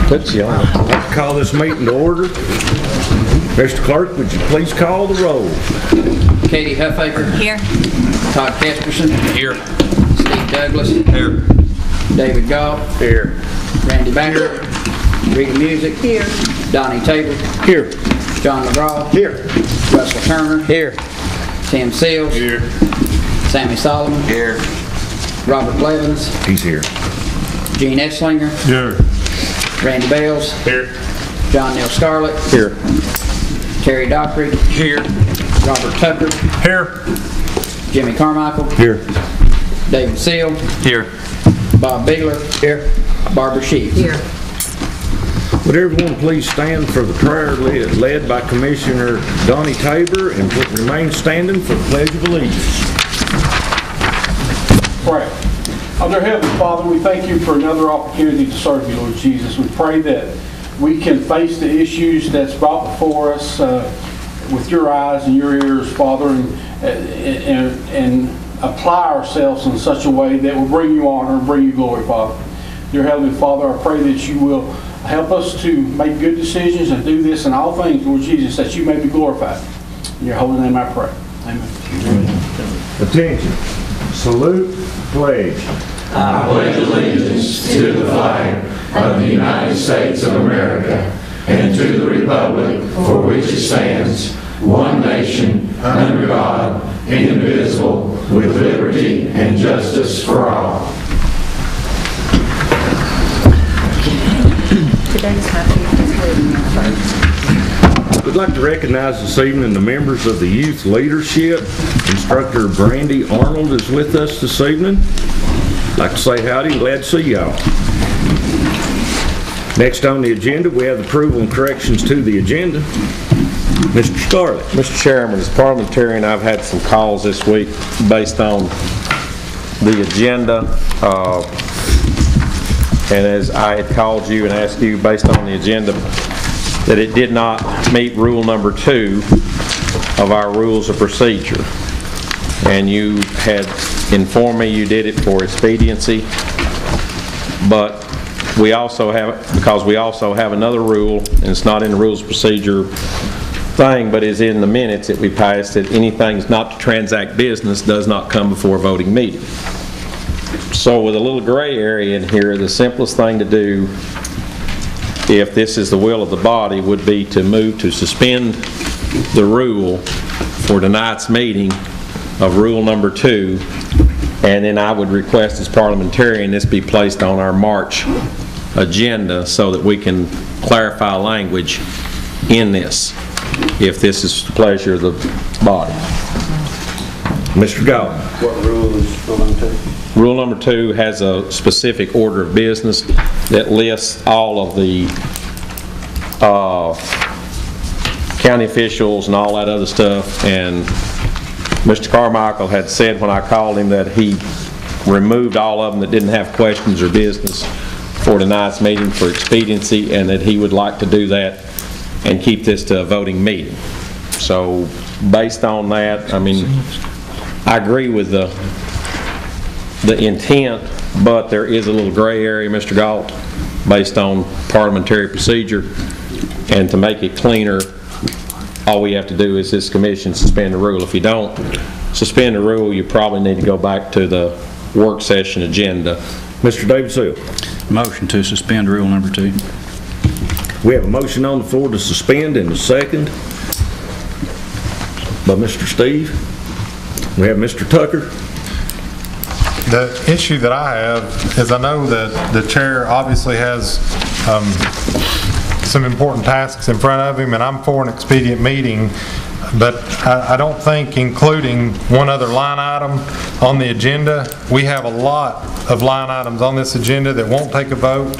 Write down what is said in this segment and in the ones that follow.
Puts you on. I'd like to call this meeting to order. Mr. Clerk, would you please call the roll? Katie Huffaker. Here. Todd Kesperson. Here. Steve Douglas. Here. David Goff. Here. Randy Banner. Rita Music. Here. Donnie Tabor. Here. John McGraw. Here. Russell Turner. Here. Tim Seals. Here. Sammy Solomon. Here. Robert Blevins. He's here. Gene Esslinger. Here. Randy Bales. Here. John Neal Scarlett. Here. Terry Dockery. Here. Robert Tucker. Here. Jimmy Carmichael. Here. David Seal. Here. Bob Bigler. Here. Barbara Sheets. Here. Would everyone please stand for the prayer led by Commissioner Donnie Tabor and remain standing for the Pledge of Allegiance. Pray. Our dear Heavenly Father, we thank you for another opportunity to serve you, Lord Jesus. We pray that we can face the issues that's brought before us with your eyes and your ears, Father, and apply ourselves in such a way that will bring you honor and bring you glory, Father. Dear Heavenly Father, I pray that you will help us to make good decisions and do this in all things, Lord Jesus, that you may be glorified. In your holy name I pray. Amen. Attention. Salute. Pledge. I pledge allegiance to the flag of the United States of America and to the republic for which it stands, one nation, under God, indivisible, with liberty and justice for all. Today's my 50th wedding anniversary. We'd like to recognize this evening the members of the youth leadership. Instructor Brandy Arnold is with us this evening. I'd like to say howdy, glad to see y'all. Next on the agenda, we have approval and corrections to the agenda. Mr. Scarlett. Mr. Chairman, as parliamentarian, I've had some calls this week based on the agenda. And as I had called you and asked you based on the agenda, that it did not meet rule number 2 of our rules of procedure. And you had informed me you did it for expediency, but we also have, because we also have another rule, and it's not in the rules of procedure thing, but is in the minutes that we passed, that anything not to transact business does not come before a voting meeting. So with a little gray area in here, the simplest thing to do, if this is the will of the body, would be to move to suspend the rule for tonight's meeting of rule number 2, and then I would request as parliamentarian this be placed on our March agenda so that we can clarify language in this, if this is the pleasure of the body. Mr. Galvin. What rule is rule number 2? Rule number 2 has a specific order of business that lists all of the county officials and all that other stuff, and Mr. Carmichael had said when I called him that he removed all of them that didn't have questions or business for tonight's meeting for expediency, and that he would like to do that and keep this to a voting meeting. So based on that, I mean, I agree with the intent, but there is a little gray area, Mr. Galt, based on parliamentary procedure, and to make it cleaner, all we have to do is this commission suspend the rule. If you don't suspend the rule, you probably need to go back to the work session agenda. Mr. David Seal. Motion to suspend rule number 2. We have a motion on the floor to suspend and a second by Mr. Steve. We have Mr. Tucker. The issue that I have is I know that the chair obviously has some important tasks in front of him, and I'm for an expedient meeting, but I don't think including one other line item on the agenda. We have a lot of line items on this agenda that won't take a vote,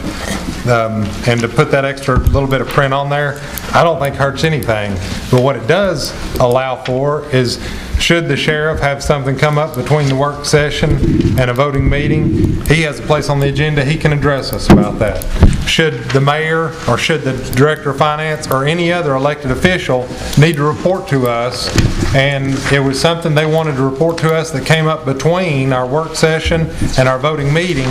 and to put that extra little bit of print on there, I don't think hurts anything. But what it does allow for is should the sheriff have something come up between the work session and a voting meeting, he has a place on the agenda, he can address us about that. Should the mayor or should the director of finance or any other elected official need to report to us, and it was something they wanted to report to us that came up between our work session and our voting meeting,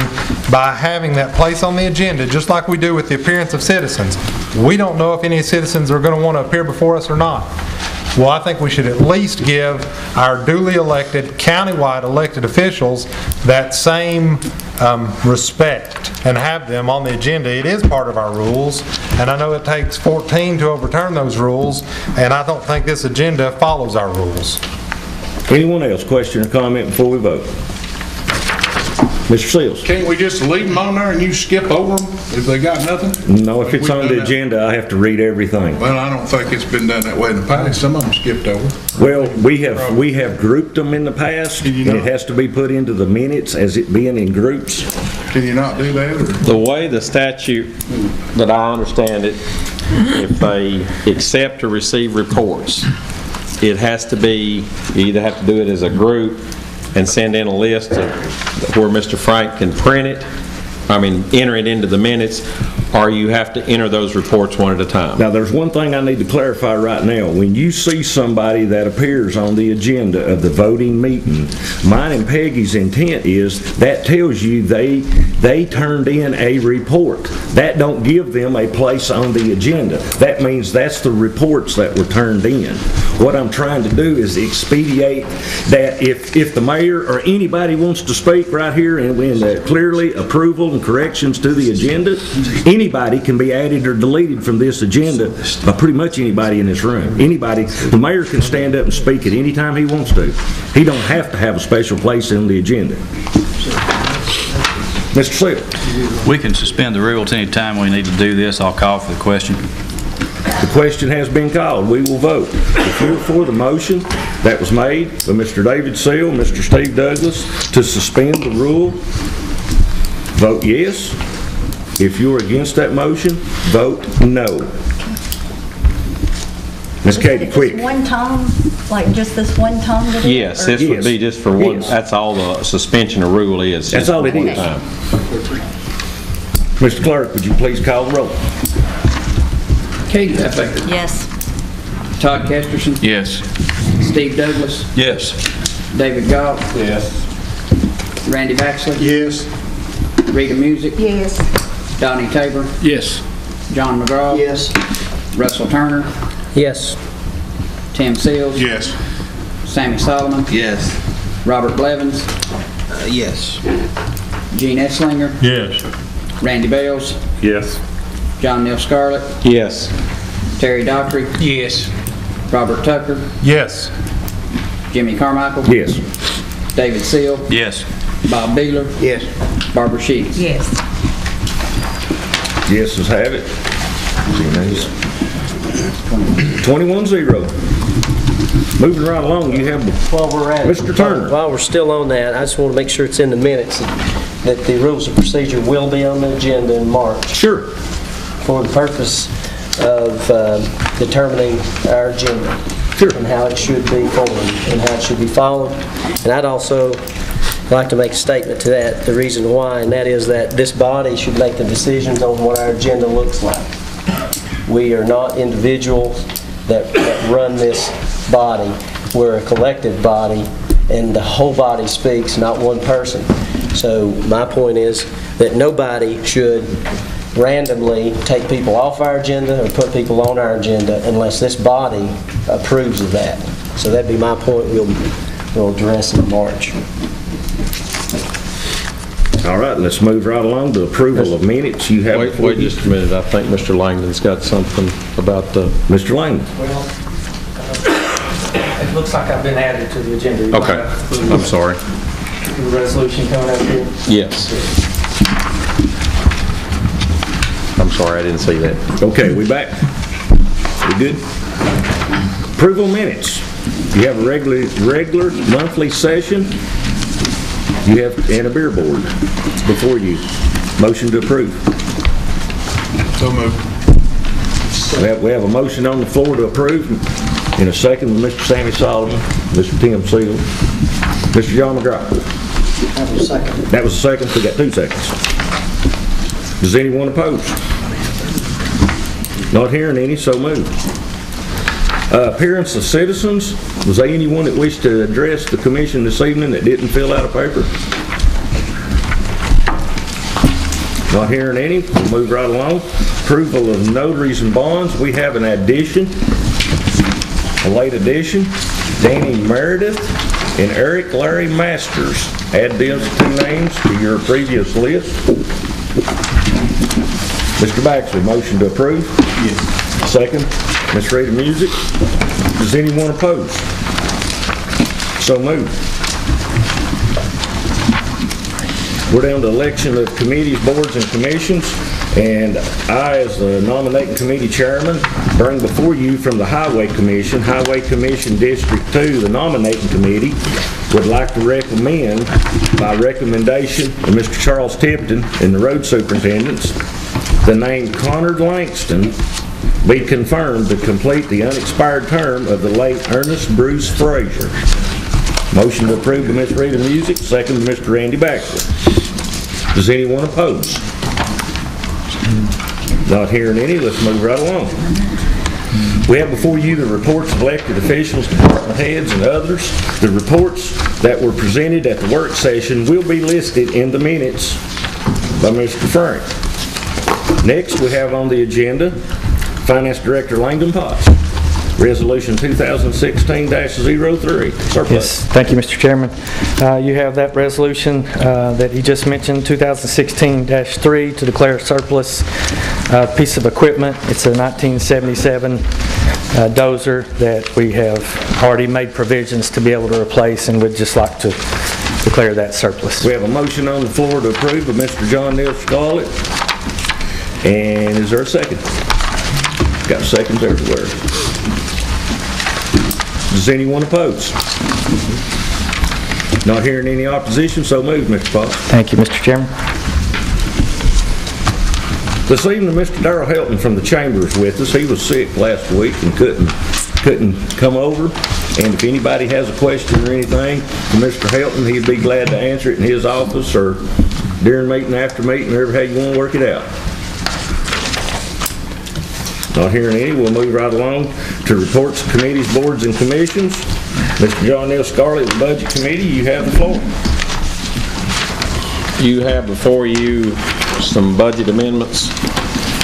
by having that place on the agenda, just like we do with the appearance of citizens. We don't know if any citizens are going to want to appear before us or not. Well, I think we should at least give our duly elected, countywide elected officials that same respect and have them on the agenda. It is part of our rules, and I know it takes 14 to overturn those rules, and I don't think this agenda follows our rules. Anyone else, question or comment before we vote? Mr. Seals? Can't we just leave them on there and you skip over them if they got nothing? No, if it's on the agenda, I have to read everything. Well, I don't think it's been done that way in the past. Some of them skipped over. Well, we have grouped them in the past, and it has to be put into the minutes as it being in groups. Can you not do that? Or? The way the statute that I understand it, if they accept or receive reports, it has to be, you either have to do it as a group and send in a list of where Mr. Frank can print it, enter it into the minutes, or you have to enter those reports one at a time. Now, there's one thing I need to clarify right now. When you see somebody that appears on the agenda of the voting meeting, mine and Peggy's intent is that tells you they turned in a report. That don't give them a place on the agenda. That means that's the reports that were turned in. What I'm trying to do is expedite that if the mayor or anybody wants to speak right here and clearly approval and corrections to the agenda, anybody can be added or deleted from this agenda by pretty much anybody in this room. Anybody. The mayor can stand up and speak at any time he wants to. He don't have to have a special place on the agenda. Mr. Seal. We can suspend the rules any time we need to do this. I'll call for the question. The question has been called. We will vote. If you're for the motion that was made by Mr. David Seal, Mr. Steve Douglas, to suspend the rule, vote yes. If you're against that motion, vote no. Ms. Katie, quick. One time, like just this one time? Yes, this would be just for one. Yes. That's all the suspension of rule is. That's all it is. Mr. Clerk, would you please call the roll? Katie Huffaker. Yes. Todd Kesterson. Yes. Steve Douglas. Yes. David Goff. Yes. Randy Baxley. Yes. Rita Music. Yes. Donnie Tabor. Yes. John McGraw. Yes. Russell Turner. Yes. Tim Seals. Yes. Sammy Solomon. Yes. Robert Blevins. Yes. Gene Esslinger. Yes. Randy Bales. Yes. John Neal Scarlett. Yes. Terry Daughtry. Yes. Robert Tucker. Yes. Jimmy Carmichael. Yes. David Seal. Yes. Bob Beeler. Yes. Barbara Sheets. Yes. Yeses have it. 21-0. Moving right along, you have While we're at it, Mr. Turner. While we're still on that, I just want to make sure it's in the minutes that the rules of procedure will be on the agenda in March Sure. for the purpose of determining our agenda. Sure. And how it should be formed and how it should be followed. And I'd also like to make a statement to that, the reason why, and that is that this body should make the decisions on what our agenda looks like. We are not individuals that run this body. We're a collective body, and the whole body speaks, not one person. So my point is that nobody should randomly take people off our agenda or put people on our agenda unless this body approves of that. So that'd be my point we'll address in March. All right, let's move right along to approval of minutes. You have. Wait just a minute. I think Mr. Langdon's got something about the... Mr. Langdon. Well, it looks like I've been added to the agenda. Okay, I'm sorry. The resolution coming up here. Yes. I'm sorry, I didn't see that. Okay, we back? We good? Approval minutes. You have a regular monthly session. You have, and a beer board before you. Motion to approve. So moved. We have a motion on the floor to approve. In a second, Mr. Sammy Solomon, Mr. Tim Seal, Mr. John McGraw. That was second. That was a second. We got 2 seconds. Does anyone oppose? Not hearing any, so moved. Appearance of citizens. Was there anyone that wished to address the commission this evening that didn't fill out a paper? Not hearing any. We'll move right along. Approval of notaries and bonds. We have an addition, a late addition. Danny Meredith and Eric Larry Masters. Add those 2 names to your previous list. Mr. Baxley, motion to approve? Yes. Second. Ms. Rita Music. Does anyone oppose? So moved. We're down to election of committees, boards, and commissions. And I, as the nominating committee chairman, bring before you from the Highway Commission, District 2, the nominating committee, would like to recommend, by recommendation of Mr. Charles Tipton and the road superintendents, the name Conard Langston be confirmed to complete the unexpired term of the late Ernest Bruce Frazier. Motion to approve by Ms. Rita Music, second by Mr. Randy Baxter. Does anyone oppose? Not hearing any, let's move right along. We have before you the reports of elected officials, department heads, and others. The reports that were presented at the work session will be listed in the minutes by Mr. Frank. Next, we have on the agenda Finance Director Langdon Potts. Resolution 2016-03, surplus. Yes, thank you, Mr. Chairman. You have that resolution that he just mentioned, 2016-3, to declare surplus piece of equipment. It's a 1977 dozer that we have already made provisions to be able to replace, and would just like to declare that surplus. We have a motion on the floor to approve by Mr. John Neal Scarlett. And is there a second? Got seconds everywhere. Does anyone oppose? Not hearing any opposition, so moved, Mr. Potts. Thank you, Mr. Chairman. This evening, Mr. Darrell Helton from the Chamber is with us. He was sick last week and couldn't come over. And if anybody has a question or anything for Mr. Helton, he'd be glad to answer it in his office or during meeting, after meeting, wherever how you want to work it out. Not hearing any, we'll move right along to reports, committees, boards, and commissions. Mr. John Neal Scarlett, the Budget Committee, you have the floor. You have before you some budget amendments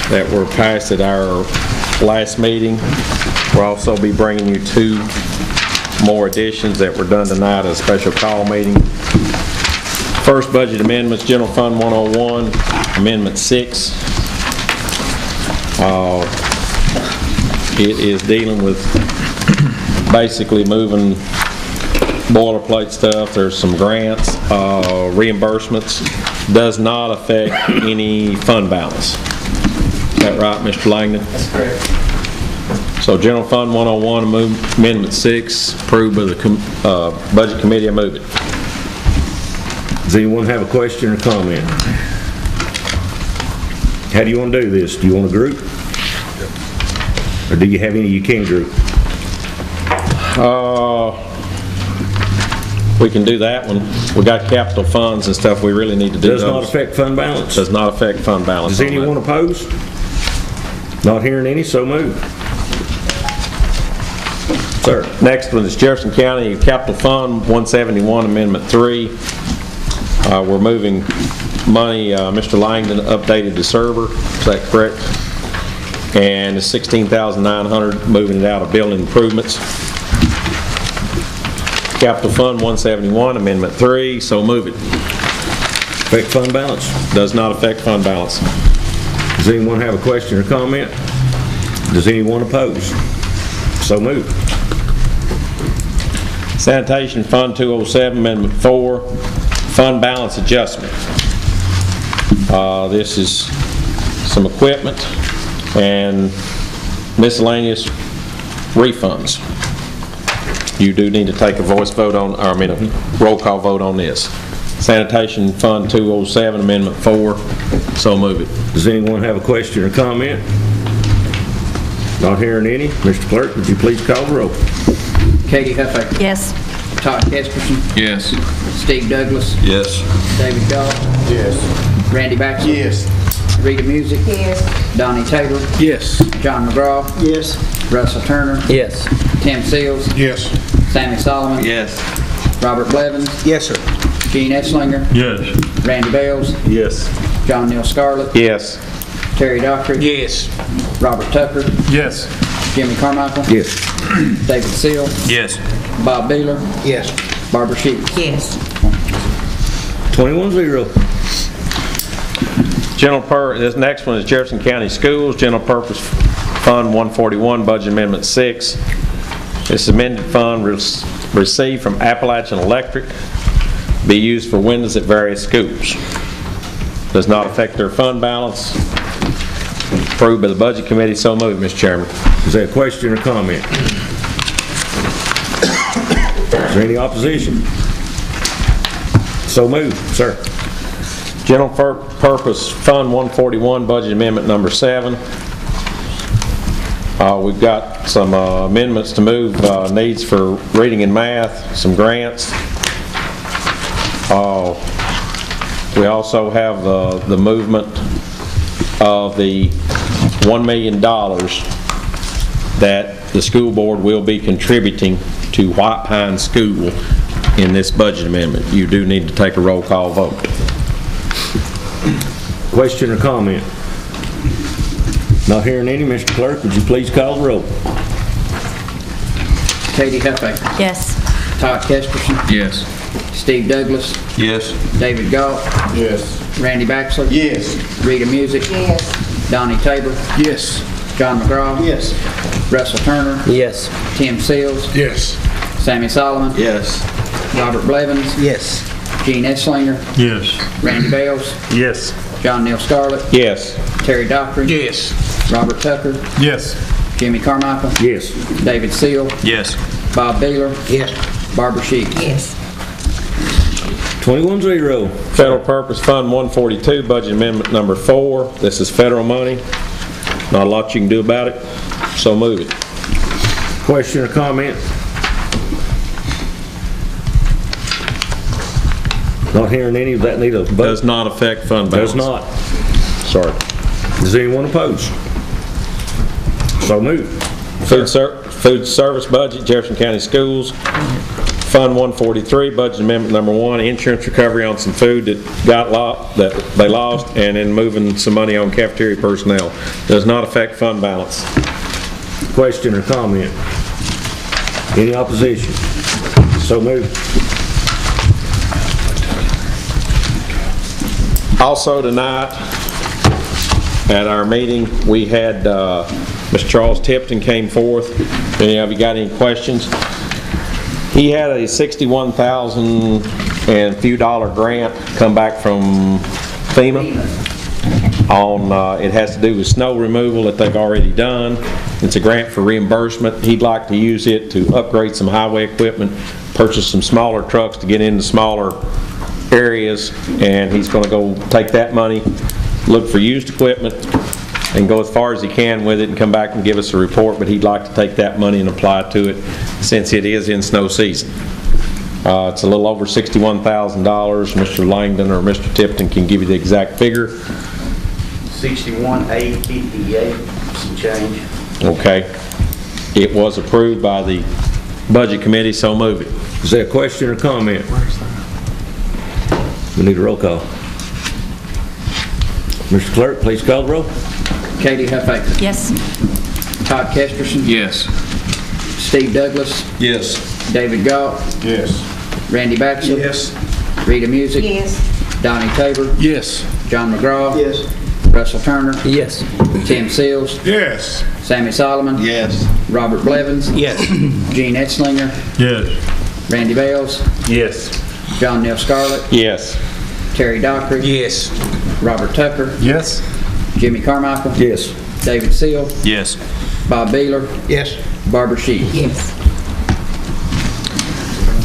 that were passed at our last meeting. We'll also be bringing you 2 more additions that were done tonight at a special call meeting. First budget amendments, General Fund 101, Amendment 6. It is dealing with basically moving boilerplate stuff. There's some grants, reimbursements. Does not affect any fund balance. Is that right, Mr. Langdon? That's correct. So General Fund 101, Amendment 6, approved by the Budget Committee. I move it. Does anyone have a question or comment? How do you want to do this? Do you want a group? Or do you have any you can group? We can do that one. We got capital funds and stuff we really need to do. Does not affect fund balance? Does not affect fund balance. Does anyone oppose? Not hearing any, so moved. Sir. Next one is Jefferson County Capital Fund 171, Amendment 3. We're moving money, Mr. Langdon updated the server, is that correct? And it's $16,900, moving it out of building improvements. Capital Fund 171, Amendment 3, so move it. Affect fund balance? Does not affect fund balance. Does anyone have a question or comment? Does anyone oppose? So moved. Sanitation Fund 207, Amendment 4, fund balance adjustment. This is some equipment and miscellaneous refunds. You do need to take a voice vote on, or a roll call vote on this. Sanitation Fund 207, Amendment 4, so move it. Does anyone have a question or comment? Not hearing any. Mr. Clerk, would you please call the roll? Katie Huffaker. Yes. Todd Keskerson. Yes. Steve Douglas. Yes. David Goff. Yes. Randy Baxter. Yes. Rita Music. Yes. Donnie Taylor. Yes. John McGraw. Yes. Russell Turner. Yes. Tim Seals. Yes. Sammy Solomon. Yes. Robert Blevins. Yes, sir. Gene Esslinger. Yes. Randy Bales. Yes. John Neal Scarlett. Yes. Terry Dockery. Yes. Robert Tucker. Yes. Jimmy Carmichael. Yes. David Seal. Yes. Bob Beeler. Yes. Barbara Sheets. Yes. 21-0. This next one is Jefferson County Schools, General Purpose Fund 141, Budget Amendment 6. This amended fund received from Appalachian Electric, be used for windows at various schools. Does not affect their fund balance. Approved by the Budget Committee. So moved, Mr. Chairman. Is there a question or comment? Is there any opposition? So moved, sir. General Purpose Fund 141, Budget Amendment number 7. We've got some amendments to move needs for reading and math, some grants. We also have the movement of the $1 million that the school board will be contributing to White Pine School in this budget amendment. You do need to take a roll call vote. Question or comment? Not hearing any. Mr. Clerk, would you please call the roll? Katie Huffaker. Yes. Todd Keskerson. Yes. Steve Douglas. Yes. David Goff. Yes. Randy Baxter. Yes. Rita Music. Yes. Donnie Taylor. Yes. John McGraw. Yes. Russell Turner. Yes. Tim Seals. Yes. Sammy Solomon. Yes. Robert Blevins. Yes. Gene Esslinger. Yes. Randy Bales. Yes. John Neal Scarlett. Yes. Terry Dockery. Yes. Robert Tucker. Yes. Jimmy Carmichael. Yes. David Seal. Yes. Bob Beeler. Yes. Barbara Sheets. Yes. 21-0. Federal Purpose Fund 142, Budget Amendment number 4. This is federal money. Not a lot you can do about it. So move it. Question or comment? Not hearing any. Does that need a vote? Does not affect fund balance. Does not. Sorry. Does anyone oppose? So moved. Food service budget, Jefferson County Schools, Fund 143, Budget Amendment number 1, insurance recovery on some food that they lost, and then moving some money on cafeteria personnel. Does not affect fund balance. Question or comment? Any opposition? So moved. Also tonight, at our meeting, we had Mr. Charles Tipton came forth. Any of you got any questions? He had a $61,000 and few dollar grant come back from FEMA on, it has to do with snow removal that they've already done. It's a grant for reimbursement. He'd like to use it to upgrade some highway equipment, purchase some smaller trucks to get into smaller areas, and he's going to go take that money, look for used equipment, and go as far as he can with it and come back and give us a report, but he'd like to take that money and apply it to it since it is in snow season. It's a little over $61,000. Mr. Langdon or Mr. Tipton can give you the exact figure. 61,858, some change. Okay. It was approved by the Budget Committee, so move it. Is there a question or comment? We need a roll call. Mr. Clerk, please call the roll. Katie Huffaker. Yes. Todd Keskerson. Yes. Steve Douglas. Yes. David Goff. Yes. Randy Baxter. Yes. Rita Music. Yes. Donnie Taylor. Yes. John McGraw. Yes. Russell Turner. Yes. Tim Seals. Yes. Sammy Solomon. Yes. Robert Blevins. Yes. Gene Esslinger. Yes. Randy Bales. Yes. John Neal Scarlett. Yes. Terry Dockery. Yes. Robert Tucker. Yes. Jimmy Carmichael. Yes. David Seal. Yes. Bob Beeler. Yes. Barbara Sheets. Yes.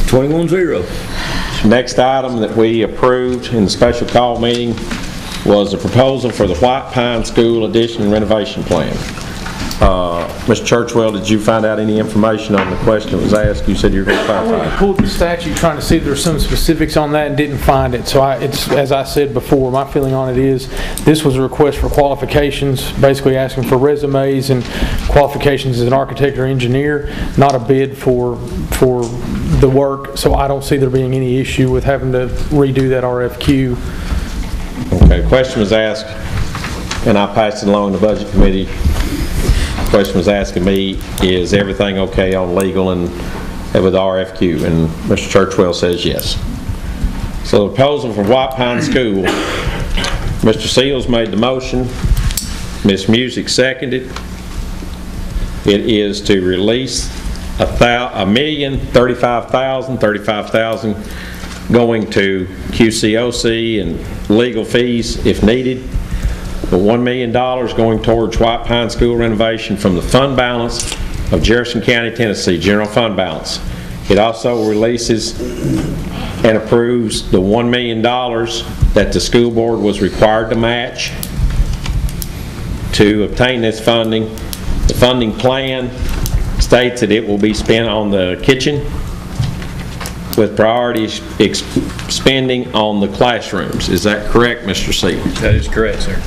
21-0. Next item that we approved in the special call meeting was a proposal for the White Pine School addition and renovation plan. Mr. Churchwell, did you find out any information on the question that was asked? You said you were going to I went and clarify. pulled the statute trying to see if there's some specifics on that and didn't find it. So it's, as I said before, my feeling on it is this was a request for qualifications, basically asking for resumes and qualifications as an architect or engineer, not a bid for the work. So I don't see there being any issue with having to redo that RFQ. Okay, the question was asked, and I passed it along to the Budget Committee. The question was asking me, is everything okay on legal and with RFQ? And Mr. Churchwell says yes. So the proposal for White Pine School, Mr. Seals made the motion, Ms. Music seconded. It is to release $1,035,000 going to QCOC and legal fees if needed. The $1 million going towards White Pine School renovation from the fund balance of Jefferson County, Tennessee, general fund balance. It also releases and approves the $1 million that the school board was required to match to obtain this funding. The funding plan states that it will be spent on the kitchen with priority spending on the classrooms. Is that correct, Mr. Seaver? That is correct, sir.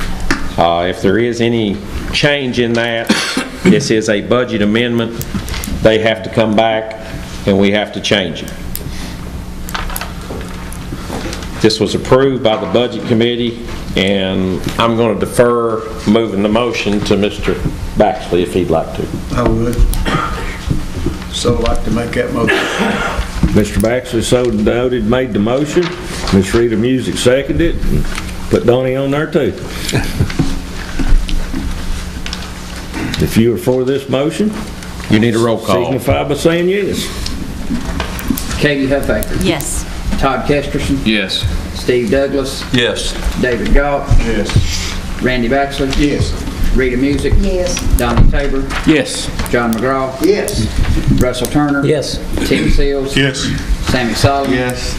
If there is any change in that, this is a budget amendment. They have to come back and we have to change it. This was approved by the Budget Committee, and I'm going to defer moving the motion to Mr. Baxley if he'd like to. I would so like to make that motion. Mr. Baxley, so noted, made the motion. Ms. Rita Music seconded it. And put Donnie on there too. If you are for this motion, you need a roll call. Signify by saying yes. Katie Huffaker. Yes. Todd Kesterson. Yes. Steve Douglas. Yes. David Goff. Yes. Randy Baxley. Yes. Rita Music. Yes. Donnie Tabor. Yes. John McGraw. Yes. Russell Turner. Yes. Tim Seals. Yes. Sammy Solomon. Yes.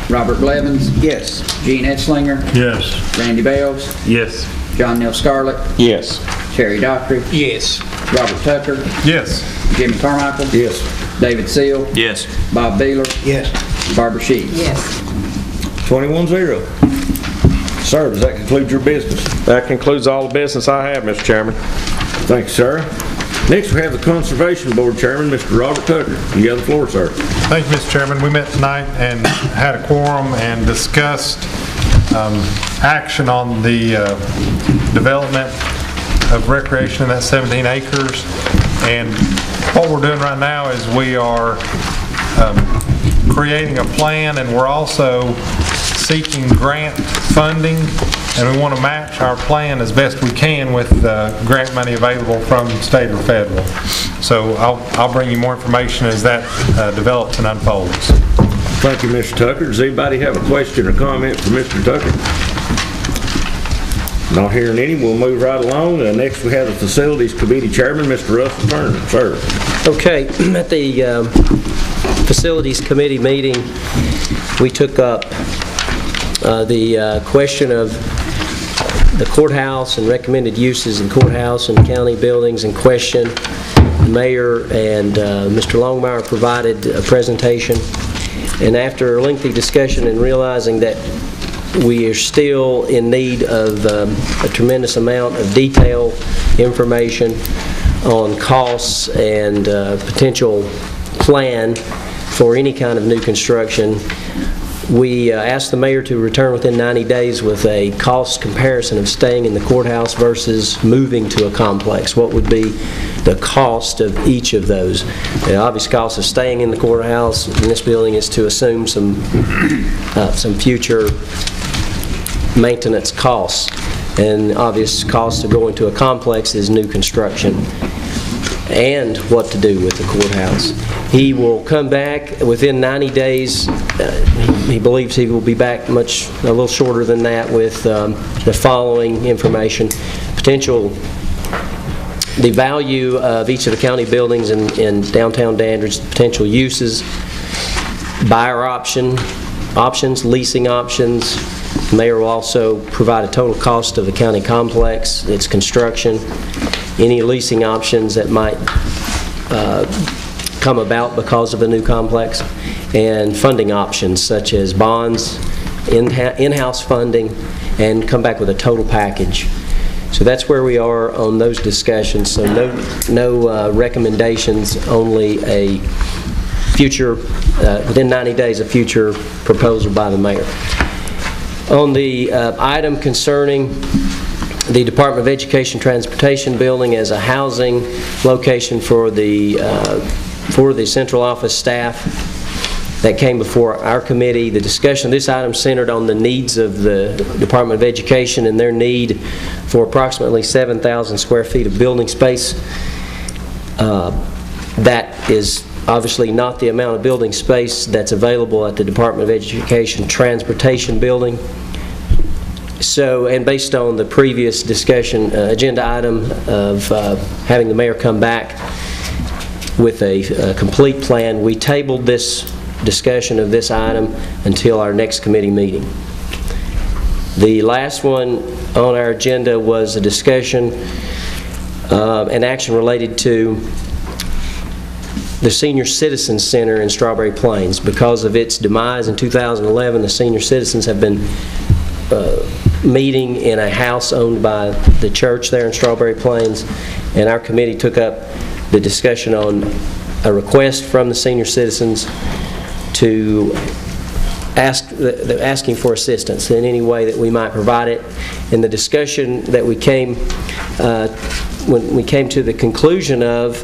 Robert Blevins. Yes. Gene Etzlinger. Yes. Randy Bales. Yes. John Neal Scarlett. Yes. Terry Dockery. Yes. Robert Tucker. Yes. Jimmy Carmichael. Yes. David Seal. Yes. Bob Beeler. Yes. Barbara Sheets. Yes. 21-0. Sir, does that conclude your business? That concludes all the business I have, Mr. Chairman. Thank you, sir. Next, we have the Conservation Board Chairman, Mr. Robert Tucker. You have the floor, sir. Thank you, Mr. Chairman. We met tonight and had a quorum and discussed action on the development of recreation in that 17 acres. And what we're doing right now is we are creating a plan, and we're also seeking grant funding, and we want to match our plan as best we can with grant money available from state or federal. So I'll bring you more information as that develops and unfolds. Thank you, Mr. Tucker. Does anybody have a question or comment for Mr. Tucker? Not hearing any, we'll move right along. Next, we have the Facilities Committee Chairman, Mr. Russell Turner. Sir. Okay, at the Facilities Committee meeting, we took up the question of the courthouse and recommended uses in courthouse and county buildings in question. The mayor and Mr. Longmire provided a presentation, and after a lengthy discussion and realizing that we are still in need of a tremendous amount of detailed information on costs and potential plan for any kind of new construction, we asked the mayor to return within 90 days with a cost comparison of staying in the courthouse versus moving to a complex. What would be the cost of each of those? The obvious cost of staying in the courthouse in this building is to assume some future maintenance costs, and obvious cost of going to a complex is new construction and what to do with the courthouse. He will come back within 90 days. He believes he will be back a little shorter than that with the following information. The value of each of the county buildings in downtown Dandridge, potential uses, buyer options, leasing options. The mayor will also provide a total cost of the county complex, its construction, any leasing options that might come about because of a new complex, and funding options such as bonds, in-house funding, and come back with a total package. So that's where we are on those discussions. So no recommendations, only a future, within 90 days, a future proposal by the mayor. On the item concerning the Department of Education Transportation Building as a housing location for the central office staff that came before our committee, the discussion of this item centered on the needs of the Department of Education and their need for approximately 7,000 square feet of building space. That is obviously not the amount of building space that's available at the Department of Education Transportation Building. So, and based on the previous discussion, agenda item of having the mayor come back with a complete plan, we tabled this discussion of this item until our next committee meeting. The last one on our agenda was a discussion and action related to the Senior Citizens Center in Strawberry Plains. Because of its demise in 2011, the senior citizens have been meeting in a house owned by the church there in Strawberry Plains, and our committee took up the discussion on a request from the senior citizens to asking for assistance in any way that we might provide it. In the discussion that we came, when we came to the conclusion of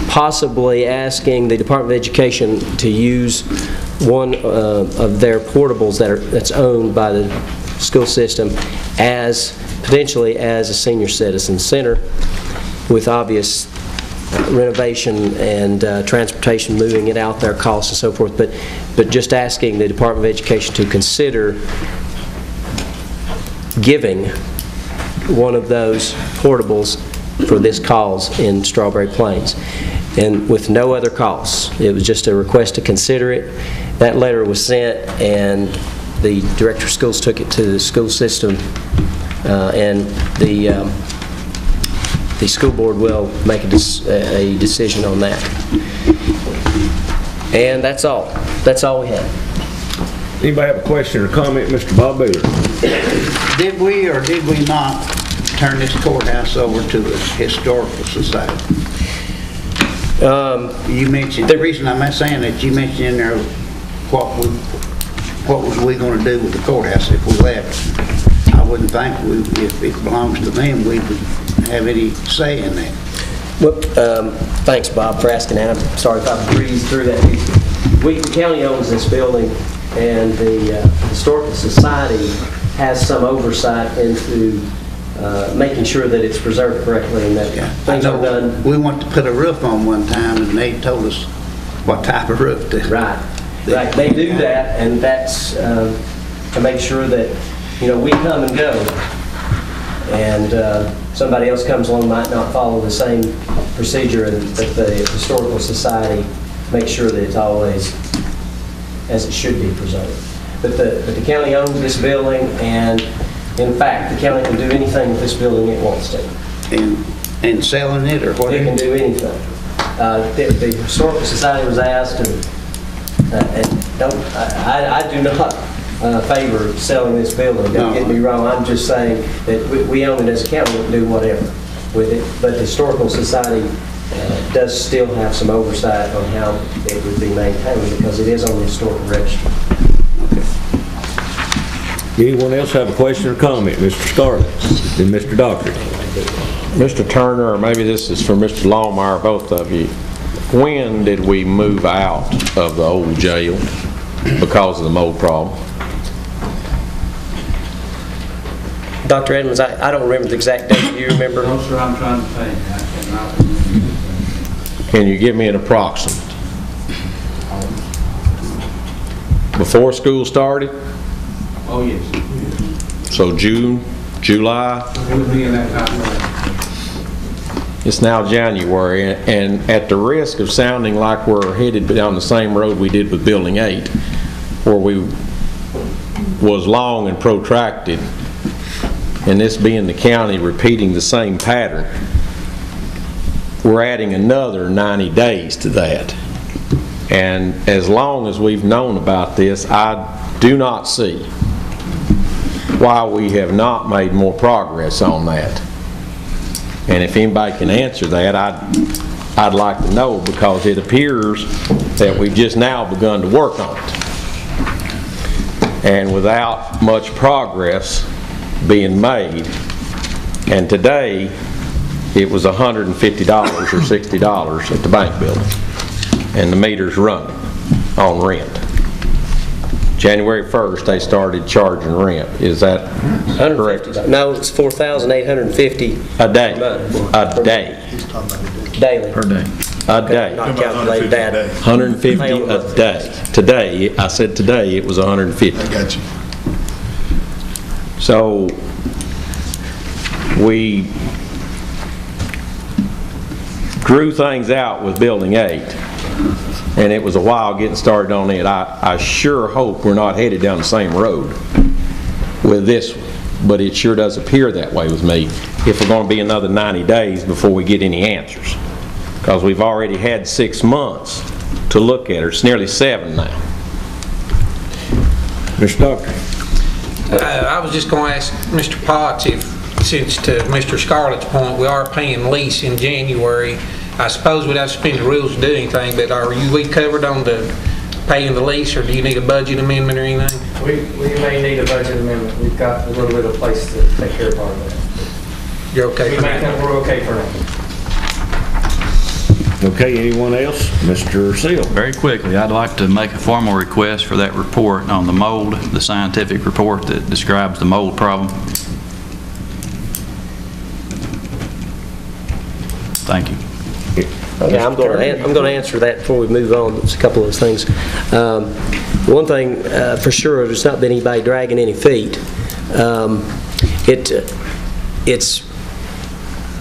possibly asking the Department of Education to use one of their portables that's owned by the school system as potentially as a senior citizen center, with obvious renovation and transportation, moving it out there, costs and so forth, but just asking the Department of Education to consider giving one of those portables for this cause in Strawberry Plains, and with no other costs. It was just a request to consider it. That letter was sent, and the director of schools took it to the school system, and the school board will make a decision on that. And that's all. That's all we have. Anybody have a question or comment? Mr. Bob Baylor. Did we or did we not turn this courthouse over to the Historical Society? You mentioned, the reason I'm saying that, you mentioned in there what was we going to do with the courthouse if we left. I wouldn't think if it belongs to them, we would have any say in that. Well, thanks, Bob, for asking that. I'm sorry if I breezed through that. The county owns this building, and the Historical Society has some oversight into making sure that it's preserved correctly and that things are done. We wanted to put a roof on one time, and they told us what type of roof to. Right. Right. They do that, and that's to make sure that, you know, we come and go, and somebody else comes along might not follow the same procedure, and that the Historical Society makes sure that it's always as it should be preserved. But the county owns this building, and in fact, the county can do anything with this building it wants to. And selling it or what? It can do anything. The Historical Society was asked, I do not favor selling this building. Don't get me wrong. I'm just saying that we own it as a county. We can do whatever with it. But the Historical Society does still have some oversight on how it would be maintained, because it is on the historical register. Anyone else have a question or comment? Mr. Scarlett and Mr. Dockery. Mr. Turner, or maybe this is for Mr. Longmire, both of you. When did we move out of the old jail because of the mold problem? Dr. Edmonds, I don't remember the exact date. Do you remember? No, sir, I'm trying to think. I cannot remember. Can you give me an approximate? Before school started? Oh, yes. So June, July? It would be in that time frame. It's now January, and at the risk of sounding like we're headed down the same road we did with Building 8, where we was long and protracted, and this being the county repeating the same pattern, we're adding another 90 days to that. And as long as we've known about this, I do not see why we have not made more progress on that. And if anybody can answer that, I'd like to know, because it appears that we've just now begun to work on it. And without much progress being made, and today it was $150 or $60 at the bank building, and the meter's running on rent. January 1st, they started charging rent. Is that correct? No, it's $4,850 a day. A day. Daily. Per day. A day. Not calculate that. 150 a day. Today, I said today, it was 150. I got you. So we drew things out with Building 8, and it was a while getting started on it. I sure hope we're not headed down the same road with this one, but it sure does appear that way with me, if we're going to be another 90 days before we get any answers. Because we've already had 6 months to look at it. It's nearly 7 now. Mr. Doctor. I was just going to ask Mr. Potts if, since to Mr. Scarlett's point, we are paying lease in January. I suppose we'd have to suspend the rules to do anything, but are we covered on the paying the lease, or do you need a budget amendment or anything? We may need a budget amendment. We've got a little bit of place to take care of part of that. You're okay for that? We're okay for now. Okay, anyone else? Mr. Seal. Very quickly, I'd like to make a formal request for that report on the mold, the scientific report that describes the mold problem. Thank you. Okay, I'm going to answer that before we move on. It's a couple of those things. One thing for sure, there's not been anybody dragging any feet. It's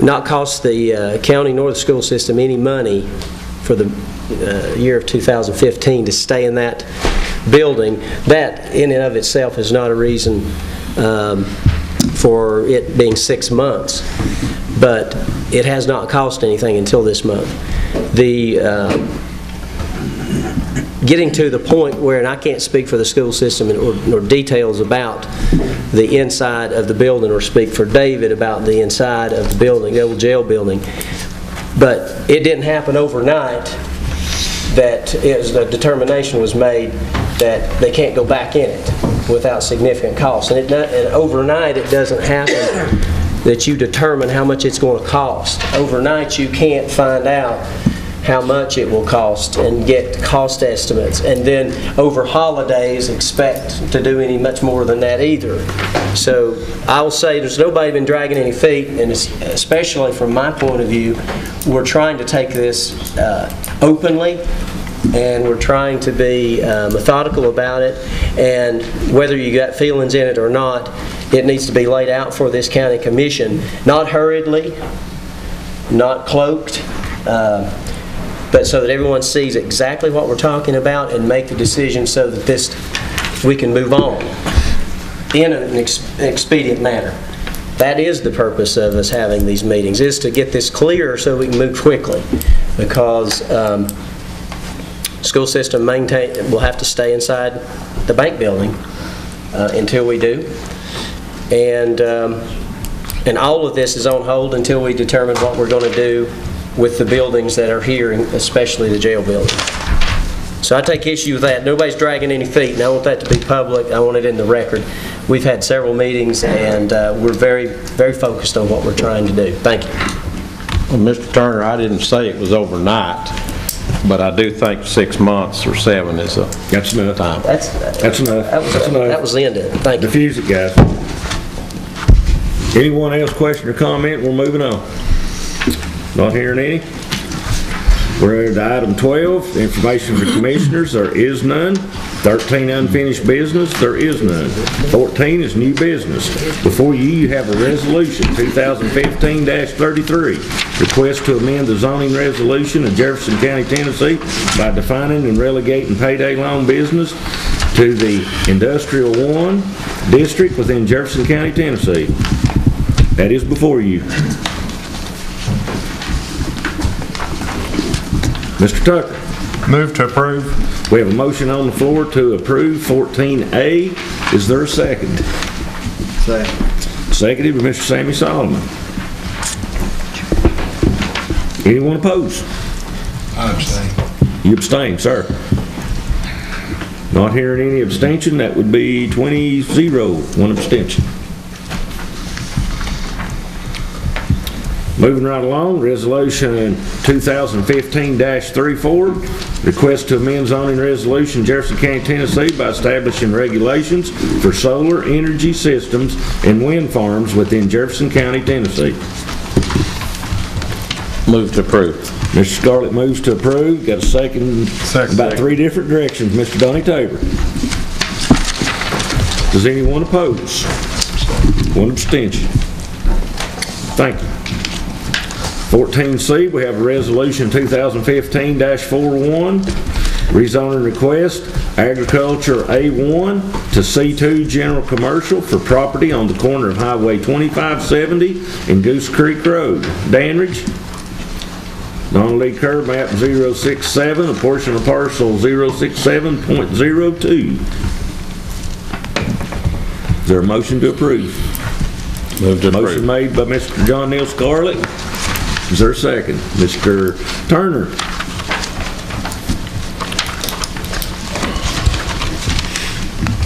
not cost the county nor the school system any money for the year of 2015 to stay in that building. That in and of itself is not a reason for it being 6 months, but it has not cost anything until this month. Getting to the point where, and I can't speak for the school system or details about the inside of the building, or speak for David about the inside of the building, the old jail building, but it didn't happen overnight that the determination was made that they can't go back in it without significant cost. And overnight it doesn't happen that you determine how much it's going to cost. Overnight you can't find out how much it will cost and get cost estimates, and then over holidays expect to do any much more than that either. So I will say there's nobody been dragging any feet, and especially from my point of view, we're trying to take this openly, and we're trying to be methodical about it, and whether you got feelings in it or not, it needs to be laid out for this county commission, not hurriedly, not cloaked, but so that everyone sees exactly what we're talking about and make the decision so that we can move on in an expedient manner. That is the purpose of us having these meetings, is to get this clear so we can move quickly, because school system will have to stay inside the bank building until we do, and all of this is on hold until we determine what we're going to do with the buildings that are here, especially the jail building. So I take issue with that. Nobody's dragging any feet, and I want that to be public. I want it in the record. We've had several meetings, and we're very, very focused on what we're trying to do. Thank you. Well, Mr. Turner, I didn't say it was overnight, but I do think 6 months or 7 is a That's enough time. That's enough. That was the end of it. Thank you. Diffuse it, guys. Anyone else question or comment? We're moving on. Not hearing any. We're at item 12, information for commissioners. There is none. 13, unfinished business. There is none. 14 is new business. Before you have a resolution, 2015-33, request to amend the zoning resolution of Jefferson County, Tennessee by defining and relegating payday loan business to the Industrial 1 district within Jefferson County, Tennessee. That is before you. Mr. Tucker. Move to approve. We have a motion on the floor to approve 14A. Is there a second? Second. Seconded by Mr. Sammy Solomon. Anyone opposed? I abstain. You abstain, sir. Not hearing any abstention, that would be 20-0, one abstention. Moving right along, Resolution 2015-34, request to amend zoning resolution Jefferson County, Tennessee by establishing regulations for solar energy systems and wind farms within Jefferson County, Tennessee. Move to approve. Mr. Scarlett moves to approve. Got a second, about 3 different directions. Mr. Donnie Tabor. Does anyone oppose? One abstention. Thank you. 14C, we have a resolution 2015-41, rezoning request, agriculture A1 to C2 general commercial for property on the corner of Highway 2570 and Goose Creek Road. Danridge. Non-lead curb map 067, a portion of parcel 067.02. Is there a motion to approve? Move to approve. Motion made by Mr. John Neal Scarlett. Is there a second? Mr. Turner.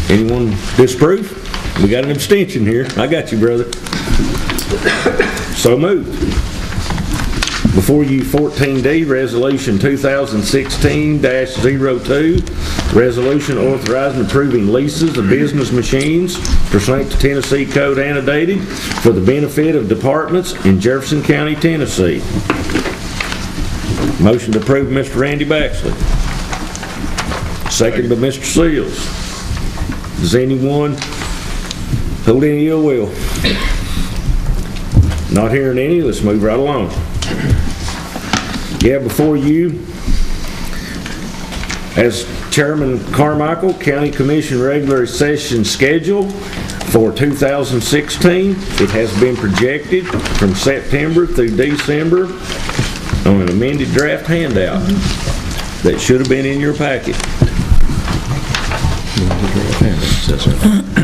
Anyone disapprove? We got an abstention here. I got you, brother. So moved. Before you, 14D, Resolution 2016-02, resolution authorizing approving leases of business machines pursuant to Tennessee Code annotated for the benefit of departments in Jefferson County, Tennessee. Motion to approve, Mr. Randy Baxley. Second by Mr. Seals. Does anyone hold any ill will? Not hearing any, let's move right along. You have before you, as Chairman Carmichael, County Commission regular session schedule for 2016. It has been projected from September through December on an amended draft handout that should have been in your packet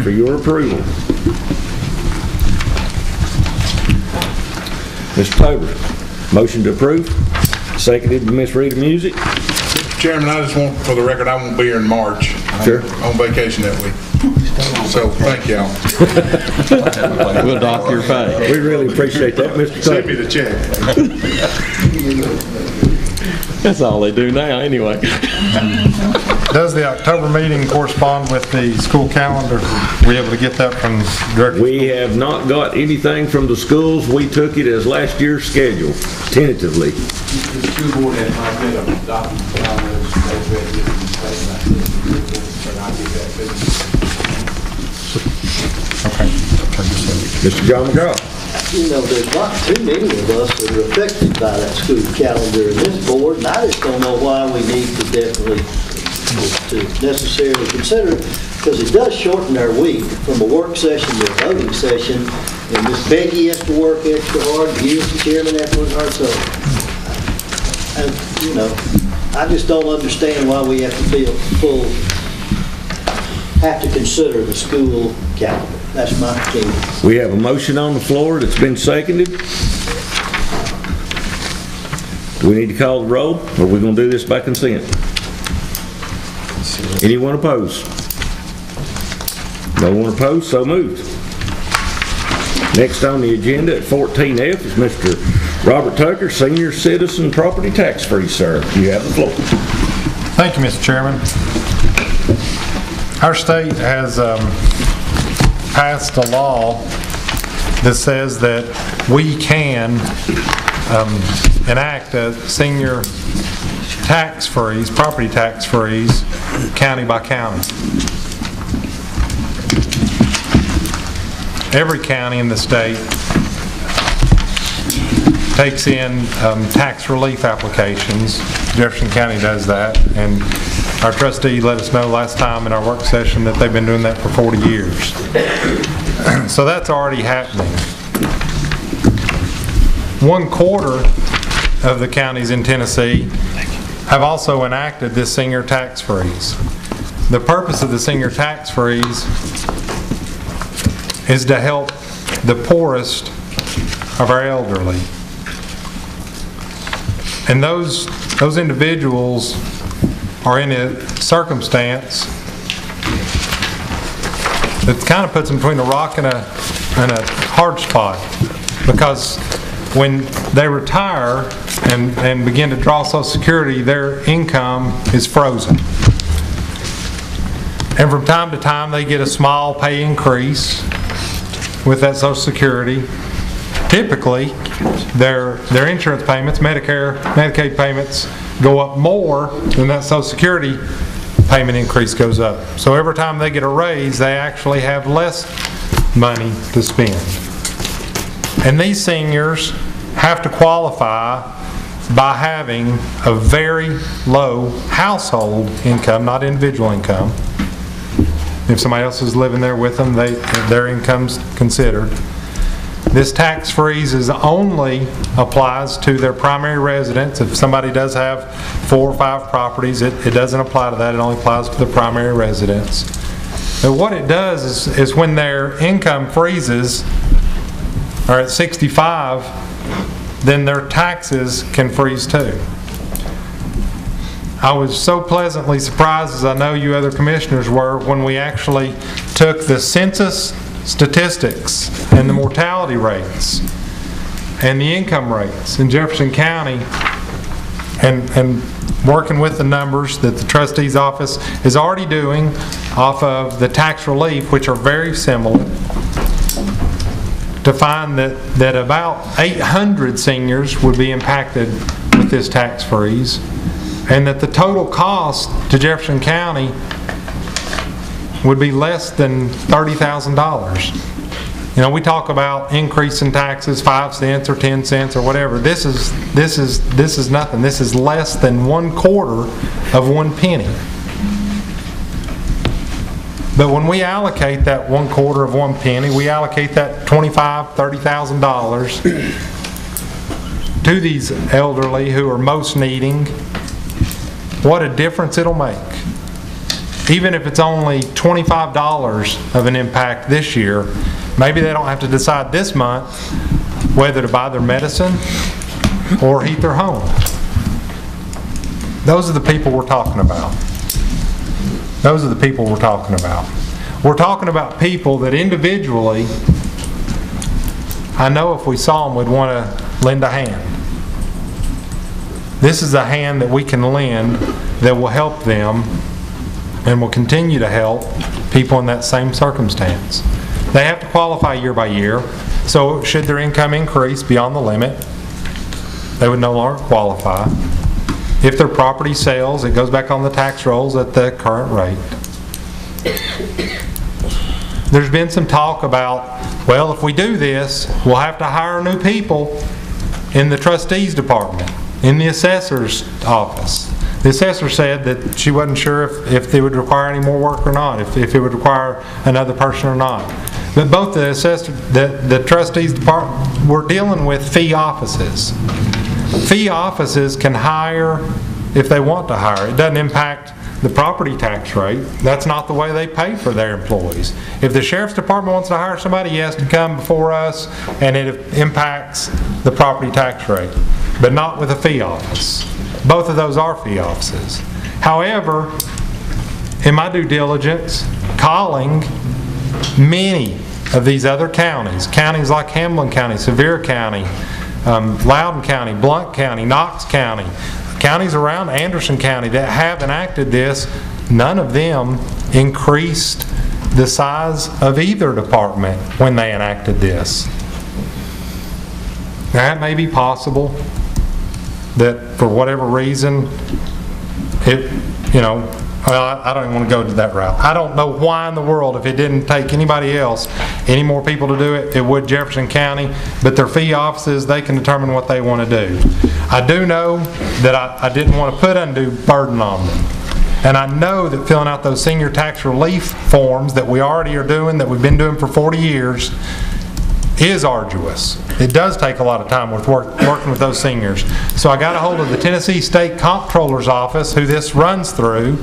for your approval. Mr. Tabor, motion to approve. Seconded by Ms. Rita Music. Mr. Chairman, I just want, for the record, I won't be here in March. Sure. I'm on vacation that week. So, thank y'all. We'll dock your pay. We really appreciate that, Mr. Send me Tabor. the check. That's all they do now, anyway. Does the October meeting correspond with the school calendar? Were you able to get that from Director? We have not got anything from the schools. We took it as last year's schedule, tentatively. The school board has not been adopted, but I know they've read it and say that, but I'll get that fixed. Okay. Mr. John McGraw. You know, there's not too many of us that are affected by that school calendar in this board, and I just don't know why we need to definitely, to necessarily consider it, because it does shorten our week from a work session to a voting session, and Miss Becky has to work extra hard, you as the chairman have to work hard, so, you know, I just don't understand why we have to have to consider the school calendar. That's my opinion. We have a motion on the floor that's been seconded. Do we need to call the roll, or are we going to do this by consent? Anyone opposed? No one opposed, so moved. Next on the agenda at 14F is Mr. Robert Tucker, Senior Citizen Property Tax Free, sir. You have the floor. Thank you, Mr. Chairman. Our state has passed a law that says that we can enact a senior tax freeze, property tax freeze, county by county. Every county in the state takes in tax relief applications. Jefferson County does that, and our trustee let us know last time in our work session that they've been doing that for 40 years. So that's already happening. 1/4 of the counties in Tennessee have also enacted this senior tax freeze. The purpose of the senior tax freeze is to help the poorest of our elderly. And those individuals are in a circumstance that kind of puts them between a rock and a hard spot, because when they retire and begin to draw Social Security, their income is frozen. And from time to time they get a small pay increase with that Social Security. Typically, their insurance payments, Medicare, Medicaid payments, go up more than that Social Security payment increase goes up. So every time they get a raise, they actually have less money to spend. And these seniors have to qualify by having a very low household income, not individual income. If somebody else is living there with them, their income's considered. This tax freeze only applies to their primary residence. If somebody does have 4 or 5 properties, it doesn't apply to that. It only applies to the primary residence. But what it does is when their income freezes, or at 65, then their taxes can freeze too. I was so pleasantly surprised, as I know you other commissioners were, when we actually took the census statistics and the mortality rates and the income rates in Jefferson County, and working with the numbers that the trustee's office is already doing off of the tax relief, which are very similar, to find that about 800 seniors would be impacted with this tax freeze, and that the total cost to Jefferson County would be less than $30,000. You know, we talk about increasing taxes 5 cents or 10 cents or whatever. This is nothing. This is less than 1/4 of 1 penny. But when we allocate that 1/4 of 1 penny, we allocate that $25,000, $30,000 to these elderly who are most needing. What a difference it'll make. Even if it's only $25 of an impact this year, maybe they don't have to decide this month whether to buy their medicine or heat their home. Those are the people we're talking about. Those are the people we're talking about. We're talking about people that individually, I know if we saw them, we'd want to lend a hand. This is a hand that we can lend that will help them and will continue to help people in that same circumstance. They have to qualify year by year, so should their income increase beyond the limit, they would no longer qualify. If their property sells, it goes back on the tax rolls at the current rate. There's been some talk about, well, if we do this, we'll have to hire new people in the trustees department, in the assessor's office. The assessor said that she wasn't sure if they would require any more work or not, if it would require another person or not. But both the assessor, the trustees department, we're dealing with fee offices. Fee offices can hire if they want to hire. It doesn't impact the property tax rate. That's not the way they pay for their employees. If the sheriff's department wants to hire somebody, he has to come before us, and it impacts the property tax rate, but not with a fee office. Both of those are fee offices. However, in my due diligence, calling many of these other counties like Hamlin County, Sevier County, Loudoun County, Blount County, Knox County, counties around Anderson County that have enacted this, none of them increased the size of either department when they enacted this. Now, that may be possible that for whatever reason, well, I don't even want to go to that route. I don't know why in the world, if it didn't take anybody else, any more people to do it, it would Jefferson County, but their fee offices, they can determine what they want to do. I do know that I didn't want to put undue burden on them. And I know that filling out those senior tax relief forms that we already are doing, that we've been doing for 40 years, is arduous. It does take a lot of time with working with those seniors. So I got a hold of the Tennessee State Comptroller's Office, who this runs through,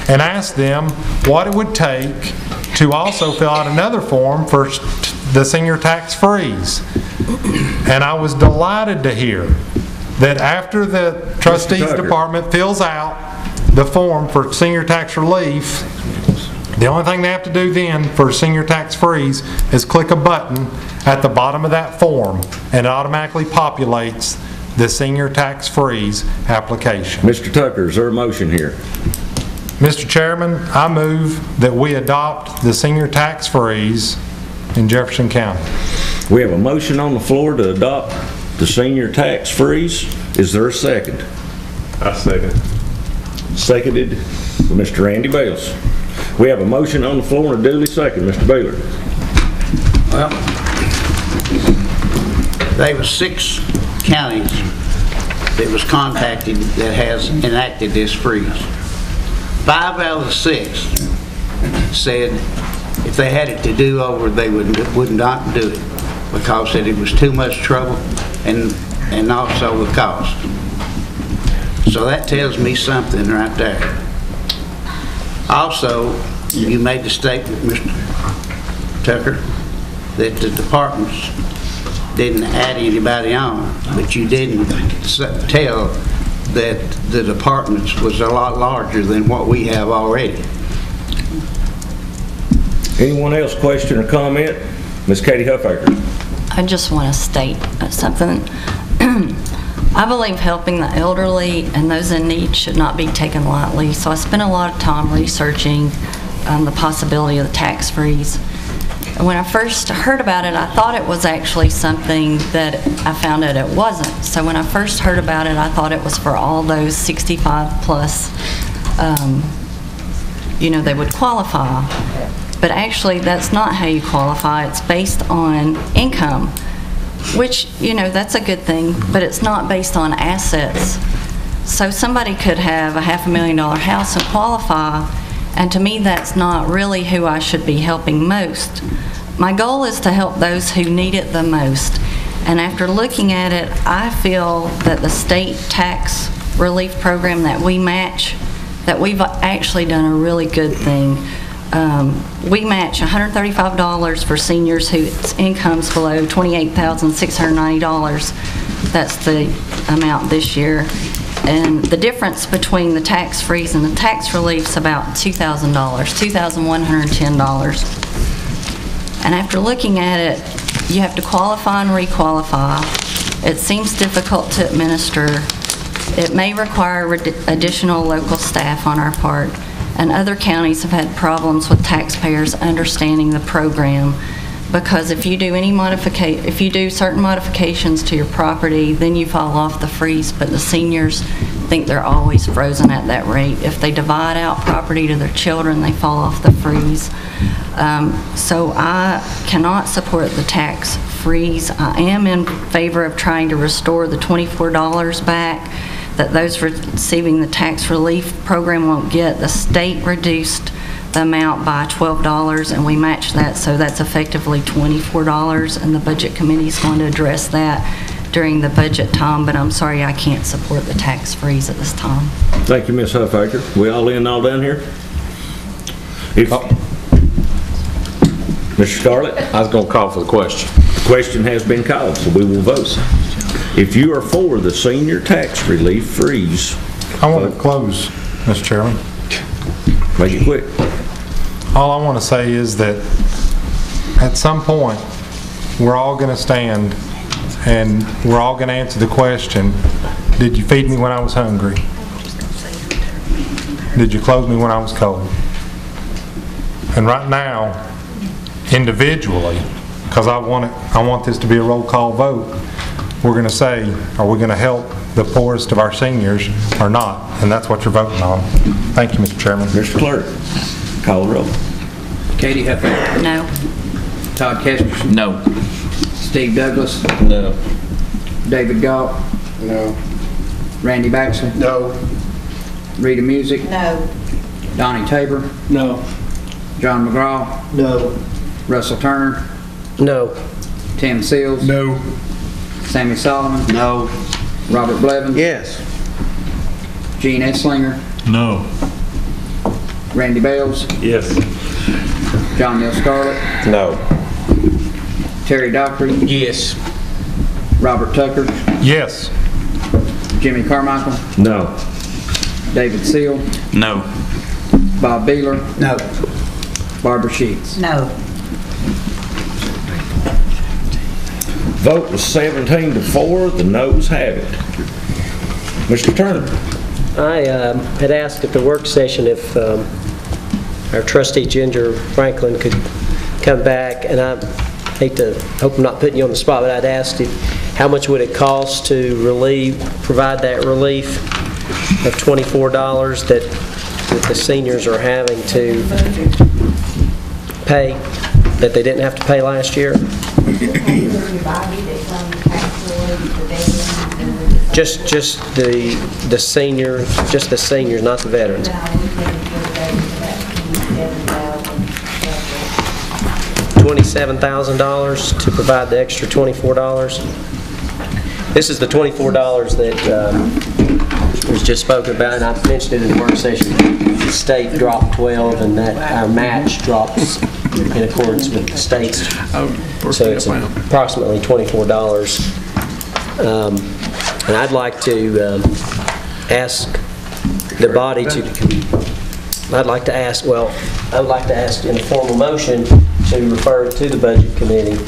and asked them what it would take to also fill out another form for the senior tax freeze. And I was delighted to hear that after the trustees department fills out the form for senior tax relief, the only thing they have to do then for senior tax freeze is click a button at the bottom of that form, and it automatically populates the senior tax freeze application. Mr. Tucker, is there a motion here? Mr. Chairman, I move that we adopt the senior tax freeze in Jefferson County. We have a motion on the floor to adopt the senior tax freeze. Is there a second? I second. Seconded by Mr. Randy Bales. We have a motion on the floor and a duly second. Mr. Baylor. Well, there were 6 counties that was contacted that has enacted this freeze. 5 out of the 6 said if they had it to do over, they would not do it because said it was too much trouble and also the cost. So that tells me something right there. Also, you made the statement, Mr. Tucker, that the departments didn't add anybody on, but you didn't tell that the departments was a lot larger than what we have already. Anyone else question or comment? Ms. Katie Huffaker. I just want to state something. I believe helping the elderly and those in need should not be taken lightly, so I spent a lot of time researching the possibility of the tax freeze. And when I first heard about it, I thought it was actually something that I found out it wasn't. So when I first heard about it, I thought it was for all those 65 plus, they would qualify. But actually, that's not how you qualify. It's based on income, which, that's a good thing, but it's not based on assets. So somebody could have a $500,000 house and qualify, and to me, that's not really who I should be helping most. My goal is to help those who need it the most. And after looking at it, I feel that the state tax relief program that we match, that we've actually done a really good thing. We match $135 for seniors whose income's below $28,690. That's the amount this year. And the difference between the tax freeze and the tax relief is about $2,000, $2,110. And after looking at it, you have to qualify and requalify. It seems difficult to administer. It may require additional local staff on our part. And other counties have had problems with taxpayers understanding the program, because if you do certain modifications to your property, then you fall off the freeze, but the seniors think they're always frozen at that rate. If they divide out property to their children, they fall off the freeze. So I cannot support the tax freeze. I am in favor of trying to restore the $24 back that those receiving the tax relief program won't get. The state reduced the amount by $12 and we match that, so that's effectively $24, and the budget committee is going to address that during the budget time, but I'm sorry I can't support the tax freeze at this time. Thank you, Ms. Huffaker. We all in, all down here? Mr. Scarlett? I was going to call for the question. The question has been called, so we will vote. If you are for the senior tax relief freeze... I want to close, Mr. Chairman. Make it quick. All I want to say is that at some point, we're all going to stand and we're all going to answer the question, did you feed me when I was hungry? Did you clothe me when I was cold? And right now, individually, because I want this to be a roll call vote, we're going to say, are we going to help the poorest of our seniors or not? And that's what you're voting on. Thank you, Mr. Chairman. Mr. Clerk, call the roll. Katie Huffaker. No. Todd Kesterson. No. Steve Douglas. No. David Galt. No. Randy Baxter. No. Rita Music. No. Donnie Tabor. No. John McGraw. No. Russell Turner. No. Tim Tim Seals. No. Sammy Solomon. No. Robert Blevins. Yes. Gene Esslinger. No. Randy Bales. Yes. John Neal Scarlett. No. Terry Dockery. Yes. Robert Tucker. Yes. Jimmy Carmichael. No. David Seal. No. Bob Beeler. No. Barbara Sheets. No. Vote was 17-4, the noes have it. Mr. Turner? I had asked at the work session if our trustee Ginger Franklin could come back, and I hope I'm not putting you on the spot, but I'd asked how much would it cost to provide that relief of $24 that the seniors are having to pay that they didn't have to pay last year? Just the seniors, not the veterans. $27,000 to provide the extra $24. This is the $24 that was just spoken about, and I mentioned it in the work session. The state dropped 12, and that our match drops in accordance with the state's. So it's approximately $24. And I'd like to ask the body to. I would like to ask in a formal motion to refer it to the budget committee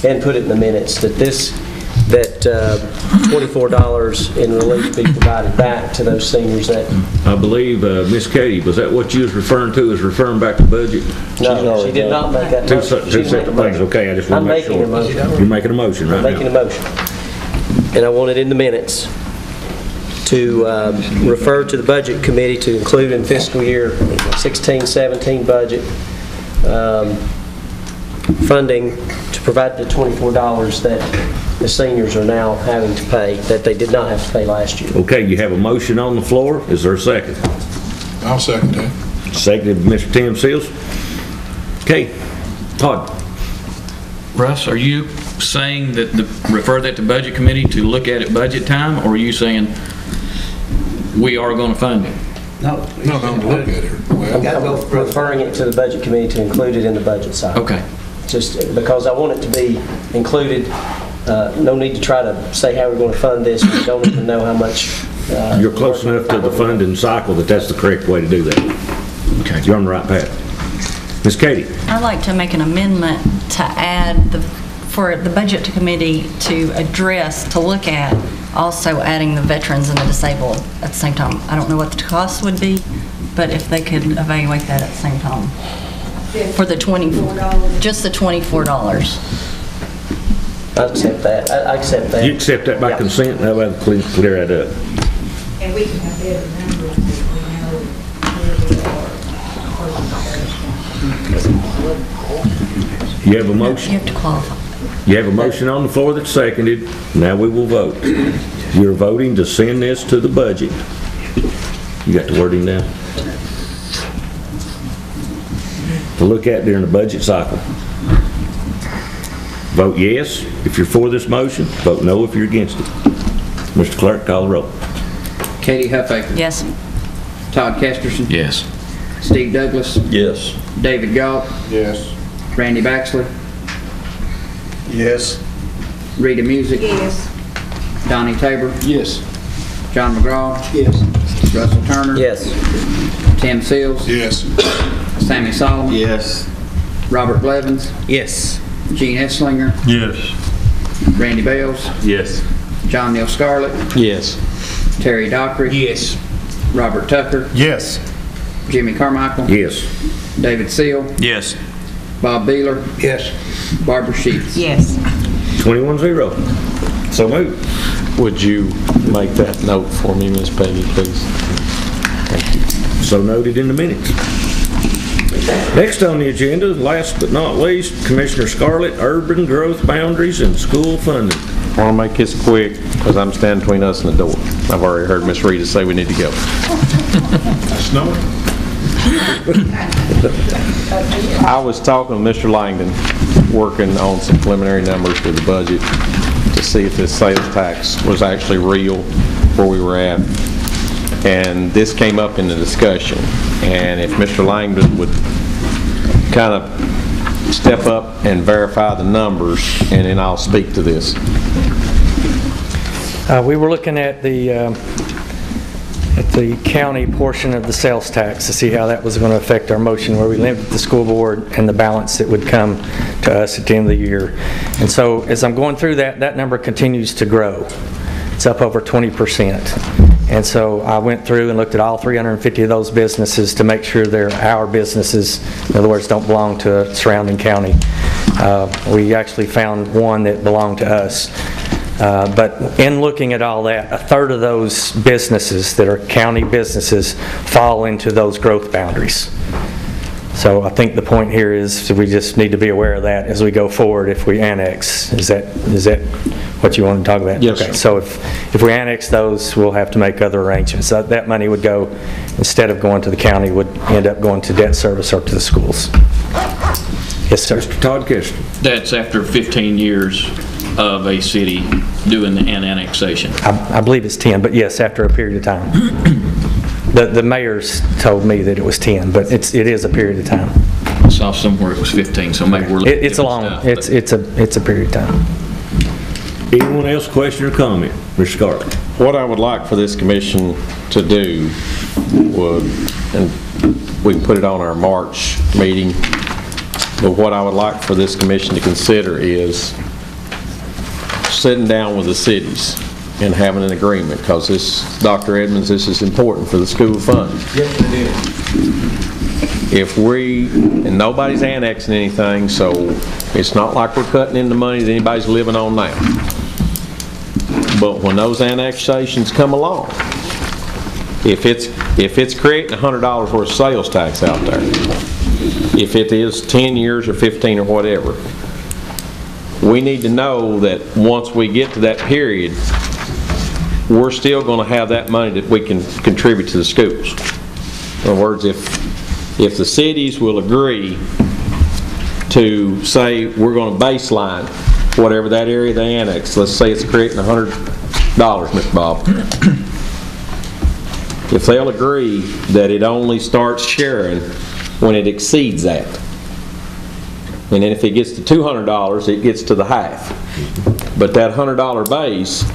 and put it in the minutes that $24 in relief be provided back to those seniors that. I believe, Miss Katie, was that what you was referring to, as referring back to budget? No, she did not make that Two motion. separate things, okay, I just want to make sure. I'm making a motion. You're making a motion right now. I'm making a motion. And I want it in the minutes to refer to the budget committee to include in fiscal year 16-17 budget funding to provide the $24 that the seniors are now having to pay that they did not have to pay last year. Okay, you have a motion on the floor. Is there a second? I'll second that. Seconded by Mr. Tim Seals. Okay, Todd. Russ, are you saying that refer that to budget committee to look at it budget time, or are you saying we are going to fund it? No, don't look at it. I'm referring it to the budget committee to include it in the budget side. Okay. Just because I want it to be included. No need to try to say how we're going to fund this. We don't even know how much. You're close enough to the funding cycle that that's the correct way to do that. Okay. You're on the right path. Ms. Katie. I'd like to make an amendment to add for the budget committee to address, to look at, also adding the veterans and the disabled at the same time. I don't know what the cost would be, but if they could evaluate that at the same time. For the $24, just the $24. I accept that. I accept that. You accept that by consent? How about clear that up? And we can have better numbers if we know where we are. You have a motion? You have to qualify. You have a motion on the floor that's seconded. Now we will vote. You're voting to send this to the budget. You got the wording down? To look at during the budget cycle. Vote yes if you're for this motion. Vote no if you're against it. Mr. Clerk, call the roll. Katie Huffaker. Yes. Todd Kesterson. Yes. Steve Douglas. Yes. David Galt. Yes. Randy Baxley. Yes. Rita Music. Yes. Donnie Tabor. Yes. John McGraw. Yes. Russell Turner. Yes. Tim Seals. Yes. Sammy Solomon. Yes. Robert Blevins. Yes. Gene Esslinger. Yes. Randy Bales. Yes. John Neal Scarlett. Yes. Terry Dockery. Yes. Robert Tucker. Yes. Jimmy Carmichael. Yes. David Seal. Yes. Bob Beeler. Yes. Barbara Sheets. Yes. 21-0. So moved. Would you make that note for me, Ms. Peggy, please? Thank you. So noted in the minutes. Next on the agenda, last but not least, Commissioner Scarlett, urban growth boundaries and school funding. I want to make this quick because I'm standing between us and the door. I've already heard Miss Rita say we need to go. Snowing? I was talking with Mr. Langdon, working on some preliminary numbers for the budget to see if this sales tax was actually real, where we were at. And this came up in the discussion. And if Mr. Langdon would kind of step up and verify the numbers, and then I'll speak to this. We were looking at the county portion of the sales tax to see how that was going to affect our motion, where we limited the school board and the balance that would come to us at the end of the year. And so as I'm going through that, that number continues to grow. It's up over 20%. And so I went through and looked at all 350 of those businesses to make sure they're our businesses. In other words, don't belong to a surrounding county. We actually found one that belonged to us. But in looking at all that, a third of those businesses that are county businesses fall into those growth boundaries. So I think the point here is we just need to be aware of that as we go forward if we annex. Is that what you want to talk about? Yes, okay. sir. So if we annex those, we'll have to make other arrangements. That money would go, instead of going to the county, would end up going to debt service or to the schools. Yes, sir. Mr. Todd Kester. That's after 15 years of a city doing an annexation. I believe it's 10, but yes, after a period of time. The mayor's told me that it was 10, but it is a period of time. I saw somewhere it was 15, so maybe we're looking It's a long, it's a period of time. Anyone else question or comment? Mr. Scarlett. What I would like for this commission to do would, and we can put it on our March meeting, but what I would like for this commission to consider is sitting down with the cities and having an agreement, because this, Dr. Edmonds, this is important for the school fund. Yes, it is. If and nobody's annexing anything, so it's not like we're cutting in the money that anybody's living on now. But when those annexations come along, if it's creating $100 worth of sales tax out there, if it is 10 years or 15 or whatever, we need to know that once we get to that period, we're still going to have that money that we can contribute to the schools. In other words, if the cities will agree to say we're going to baseline whatever that area they annex, let's say it's creating $100, Mr. Bob. If they'll agree that it only starts sharing when it exceeds that, and then if it gets to $200, it gets to the half. But that $100 base,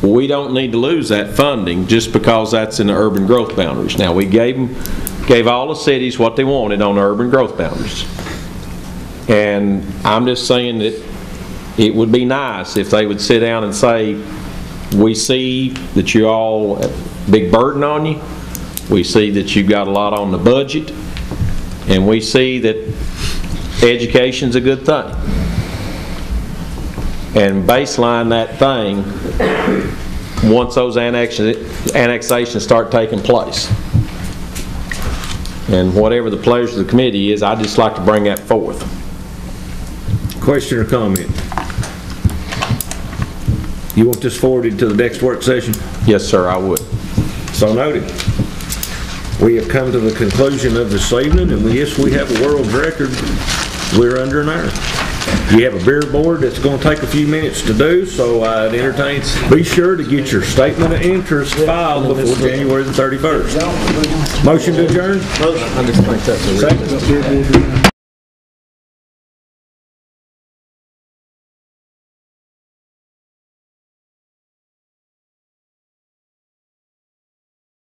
we don't need to lose that funding just because that's in the urban growth boundaries. Now, we gave all the cities what they wanted on the urban growth boundaries. And I'm just saying that it would be nice if they would sit down and say, we see that you all have a big burden on you. We see that you've got a lot on the budget. And we see that education's a good thing. And baseline that thing once those annexations start taking place. And whatever the pleasure of the committee is, I'd just like to bring that forth. Question or comment? You want this forwarded to the next work session? Yes, sir, I would. So noted. We have come to the conclusion of this evening, and yes, we have a world record. We're under an hour. You have a beer board that's going to take a few minutes to do, so I'd entertain. Be sure to get your statement of interest filed before January the 31st. Motion to adjourn? Motion. Second.